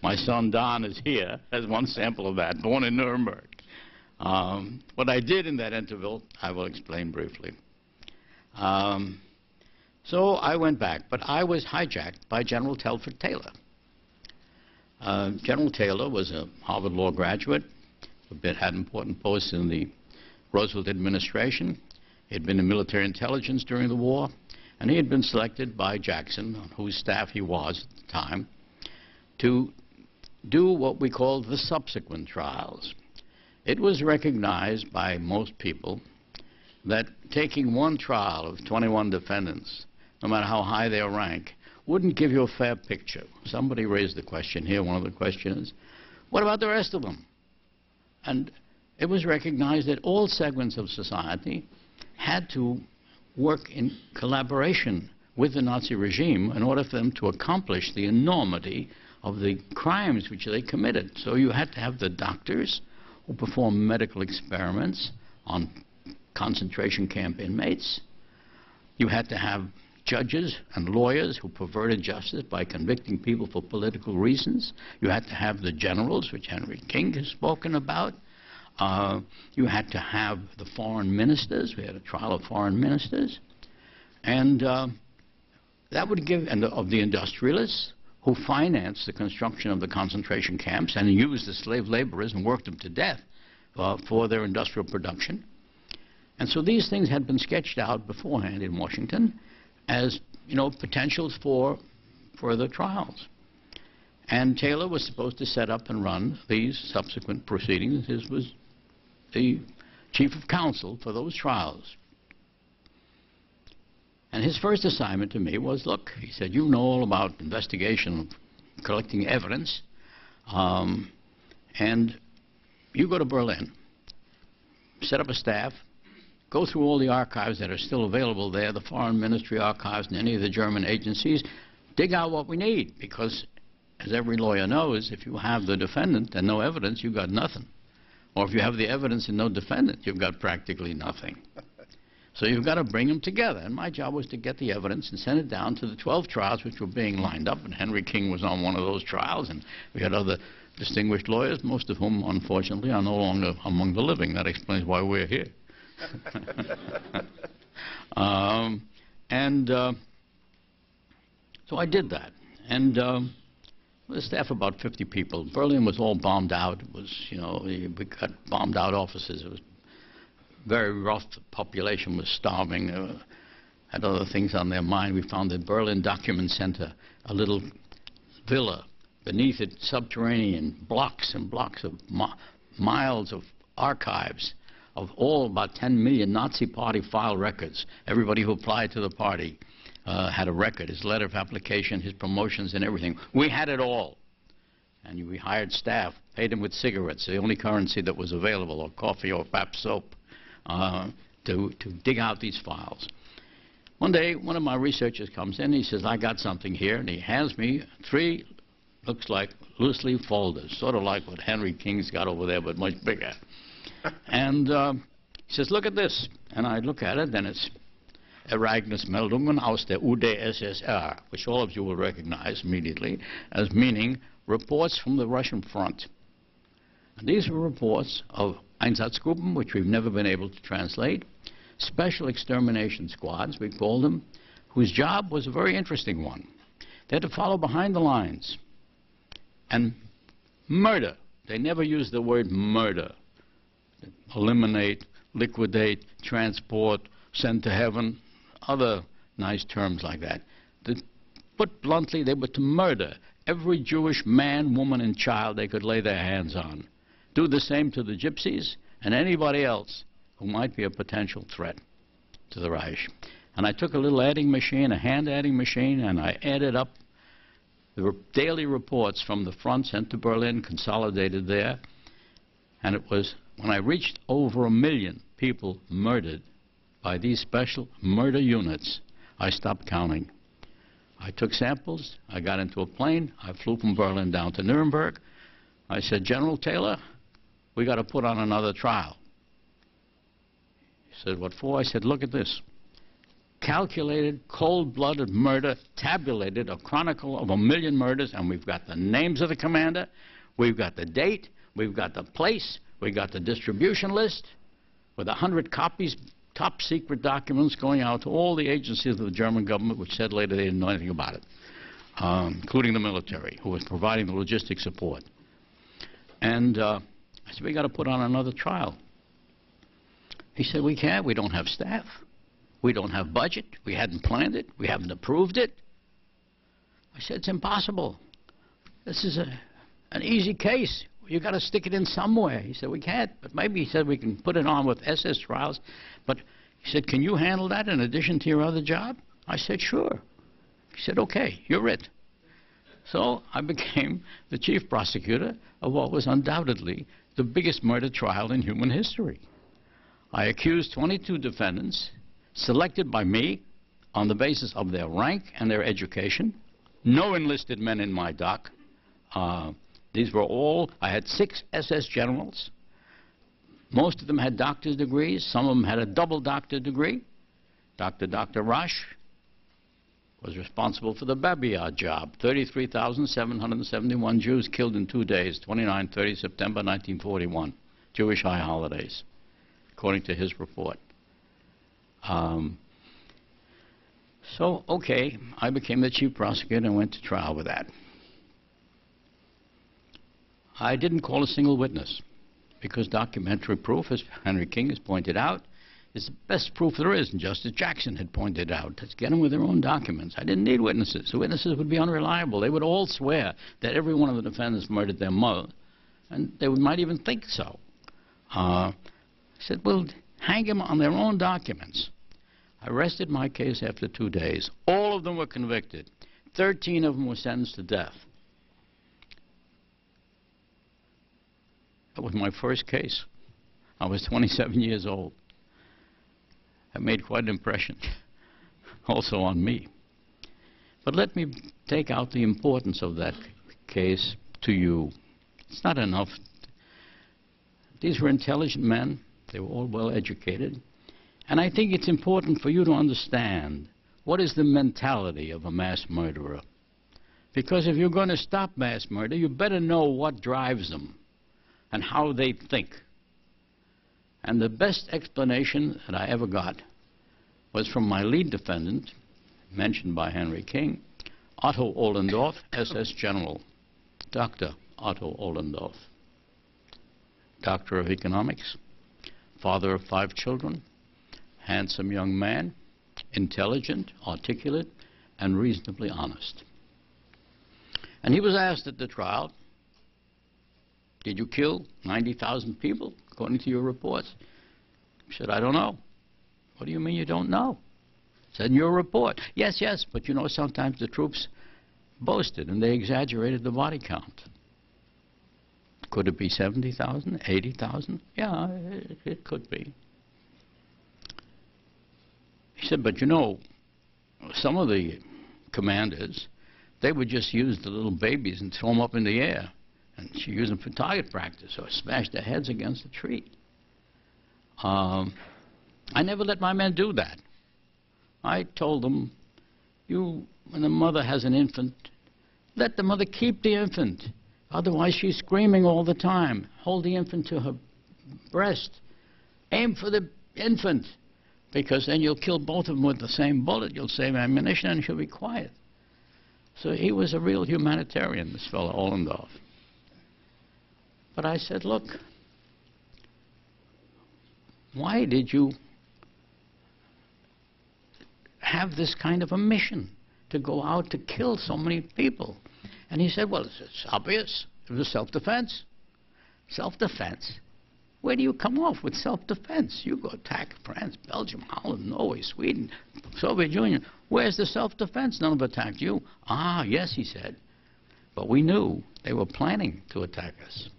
My son Don is here as one sample of that, born in Nuremberg. What I did in that interval, I will explain briefly. So I went back, but I was hijacked by General Telford Taylor. General Taylor was a Harvard Law graduate, had important posts in the Roosevelt administration. He had been in military intelligence during the war, and he had been selected by Jackson, on whose staff he was at the time, to do what we called the subsequent trials. It was recognized by most people that taking one trial of 21 defendants, no matter how high their rank, wouldn't give you a fair picture. Somebody raised the question here, one of the questions, what about the rest of them? And it was recognized that all segments of society had to work in collaboration with the Nazi regime in order for them to accomplish the enormity of the crimes which they committed. So you had to have the doctors who performed medical experiments on concentration camp inmates. You had to have judges and lawyers who perverted justice by convicting people for political reasons. You had to have the generals, which Henry King has spoken about. You had to have the foreign ministers. We had a trial of foreign ministers. And that would give, and of the industrialists who financed the construction of the concentration camps and used the slave laborers and worked them to death for their industrial production. And so these things had been sketched out beforehand in Washington as, you know, potentials for further trials. And Taylor was supposed to set up and run these subsequent proceedings. His was the chief of counsel for those trials. And his first assignment to me was, look, he said, you know all about investigation, collecting evidence, and you go to Berlin, set up a staff, go through all the archives that are still available there, the Foreign Ministry archives and any of the German agencies, dig out what we need, because as every lawyer knows, if you have the defendant and no evidence, you've got nothing. Or if you have the evidence and no defendant, you've got practically nothing. So you've got to bring them together. And my job was to get the evidence and send it down to the 12 trials which were being lined up. And Henry King was on one of those trials. And we had other distinguished lawyers, most of whom, unfortunately, are no longer among the living. That explains why we're here. So I did that. And the staff, about 50 people. Berlin was all bombed out. It was, you know, we got bombed out offices. It was very rough. The population was starving. Had other things on their mind. We found the Berlin Document Center, a little villa. Beneath it, subterranean, blocks and blocks of miles of archives of all about 10 million Nazi Party file records. Everybody who applied to the party had a record, his letter of application, his promotions and everything. We had it all. And we hired staff, paid them with cigarettes, the only currency that was available, or coffee or perhaps soap, to dig out these files. One day, one of my researchers comes in, he says, I got something here, and he hands me 3, looks like loose-leaf folders, sort of like what Henry King's got over there, but much bigger. And he says, look at this. And I look at it, and it's Ereignismeldungen aus der UdSSR, which all of you will recognize immediately as meaning reports from the Russian front. And these were reports of Einsatzgruppen, which we've never been able to translate, special extermination squads, we called them, whose job was a very interesting one. They had to follow behind the lines and murder. They never used the word murder. Eliminate, liquidate, transport, send to heaven, other nice terms like that. Put bluntly, they were to murder every Jewish man, woman, and child they could lay their hands on. Do the same to the gypsies and anybody else who might be a potential threat to the Reich. And I took a little adding machine, a hand adding machine, and I added up the daily reports from the front sent to Berlin, consolidated there. And it was when I reached over 1 million people murdered by these special murder units, I stopped counting. I took samples, I got into a plane, I flew from Berlin down to Nuremberg. I said, General Taylor, we got to put on another trial. He said, what for? I said, look at this. calculated, cold-blooded murder, tabulated, a chronicle of 1 million murders, and we've got the names of the commander, we've got the date, we've got the place, we've got the distribution list, with 100 copies, top-secret documents going out to all the agencies of the German government, which said later they didn't know anything about it, including the military, who was providing the logistic support. And I said, we got to put on another trial. He said, we can't. We don't have staff. We don't have budget. We hadn't planned it. We haven't approved it. I said, it's impossible. This is an easy case. You've got to stick it in somewhere. He said, we can't. But maybe, he said, we can put it on with SS trials. But he said, can you handle that in addition to your other job? I said, sure. He said, okay, you're it. So I became the chief prosecutor of what was undoubtedly the biggest murder trial in human history. I accused 22 defendants, selected by me on the basis of their rank and their education. No enlisted men in my dock. These were all, I had 6 SS generals. Most of them had doctor's degrees. Some of them had a double doctor degree. Dr. Roche was responsible for the Babillard job. 33,771 Jews killed in 2 days, 29-30 September 1941, Jewish high holidays, according to his report. So, okay, I became the chief prosecutor and went to trial with that. I didn't call a single witness because documentary proof, as Henry King has pointed out, is the best proof there is, and Justice Jackson had pointed out. Let's get them with their own documents. I didn't need witnesses. The witnesses would be unreliable. They would all swear that every one of the defendants murdered their mother, and they might even think so. I said, well, hang them on their own documents. I rested my case after 2 days. All of them were convicted. 13 of them were sentenced to death. That was my first case. I was 27 years old. It made quite an impression, also on me. But let me take out the importance of that case to you. It's not enough. These were intelligent men. They were all well educated. And I think it's important for you to understand what is the mentality of a mass murderer. Because if you're going to stop mass murder, you better know what drives them and how they think. And the best explanation that I ever got was from my lead defendant, mentioned by Henry King, Otto Ohlendorf, SS General, Dr. Otto Ohlendorf, Doctor of Economics, father of 5 children, handsome young man, intelligent, articulate, and reasonably honest. And he was asked at the trial, did you kill 90,000 people, according to your reports? He said, I don't know. What do you mean you don't know? He said, in your report. Yes, yes, but you know, sometimes the troops boasted and they exaggerated the body count. Could it be 70,000, 80,000? Yeah, it could be. He said, but you know, some of the commanders, they would just use the little babies and throw them up in the air. And she used them for target practice or smash their heads against a tree. I never let my men do that. I told them, when the mother has an infant, let the mother keep the infant. Otherwise, she's screaming all the time. Hold the infant to her breast. Aim for the infant, because then you'll kill both of them with the same bullet. You'll save ammunition, and she'll be quiet. So he was a real humanitarian, this fellow Ohlendorf. But I said, look, why did you have this kind of a mission to go out to kill so many people? And he said, well, it's obvious. It was self-defense. Self-defense? Where do you come off with self-defense? You go attack France, Belgium, Holland, Norway, Sweden, Soviet Union. Where's the self-defense? None of them attacked you. Ah, yes, he said. But we knew they were planning to attack us.